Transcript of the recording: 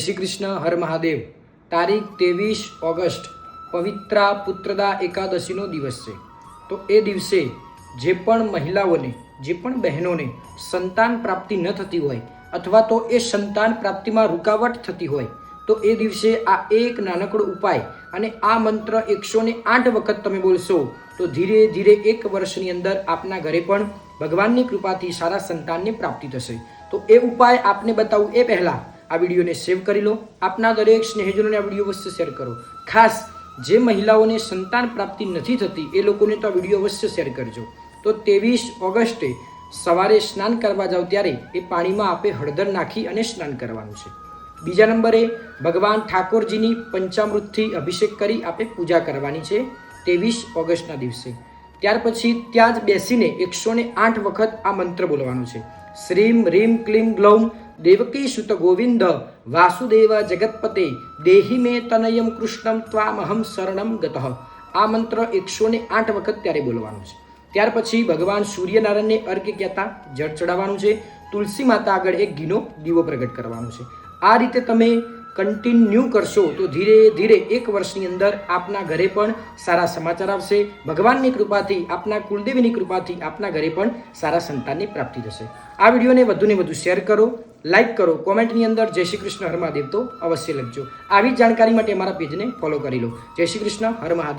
શ્રી કૃષ્ણ હર મહાદેવ। તારીખ 23 ઓગસ્ટ પવિત્રા પુત્રદા એકાદશીનો દિવસ છે। તો એ દિવસે જે પણ મહિલાઓને, જે પણ બહેનોને સંતાન પ્રાપ્તિ ન થતી હોય અથવા તો એ સંતાન પ્રાપ્તિમાં રૂકાવટ થતી હોય તો એ દિવસે આ એક નાનકડો ઉપાય અને આ મંત્ર 108 વખત તમે બોલશો તો ધીરે ધીરે એક વર્ષની અંદર આપના ઘરે પણ ભગવાનની કૃપાથી સારા સંતાનની પ્રાપ્તિ થશે। તો એ ઉપાય આપને બતાવું એ પહેલાં આ વિડીયોને સેવ કરી લો, આપના દરેક સ્નેહીજનોને આ વિડીયો અવશ્ય શેર કરો। ખાસ જે મહિલાઓને સંતાન પ્રાપ્તિ નથી થતી એ લોકોને તો આ વિડીયો અવશ્ય શેર કરજો। તો 23 ઓગસ્ટે સવારે સ્નાન કરવા જાઓ ત્યારે એ પાણીમાં આપે હળદર નાખી અને સ્નાન કરવાનું છે। બીજા નંબરે ભગવાન ઠાકોરજીની પંચામૃતથી અભિષેક કરી આપે પૂજા કરવાની છે 23 ઓગસ્ટના દિવસે। ત્યાર પછી ત્યાં જ બેસીને 108 વખત આ મંત્ર બોલવાનો છે। શ્રીમ રીમ ક્લીમ ગ્લૌમ દેવકી સુત ગોવિંદ વાસુદેવ જગતપતે દેહી મે તનયમ કૃષ્ણમ ત્વામહમ શરણમ ગતઃ। આ મંત્ર 108 વખત ત્યારે બોલવાનું છે। ત્યાર પછી ભગવાન સૂર્યનારાયણને અર્ઘ્ય કહેતા જળ ચડાવવાનું છે। તુલસી માતા આગળ એક ઘીનો દીવો પ્રગટ કરવાનો છે। આ રીતે તમે કન્ટિન્યુ કરશો તો ધીરે ધીરે એક વર્ષની અંદર આપના ઘરે પણ સારા સમાચાર આવશે। ભગવાનની કૃપાથી, આપના કુલદેવીની કૃપાથી આપના ઘરે પણ સારા સંતાનની પ્રાપ્તિ થશે। આ વિડીયોને વધુને વધુ શેર કરો, લાઈક કરો, કોમેન્ટની અંદર જય શ્રી કૃષ્ણ હર મહાદેવ તો અવશ્ય લખજો। આવી જ જાણકારી માટે અમારા પેજને ફોલો કરી લો। જય શ્રી કૃષ્ણ હર મહાદેવ।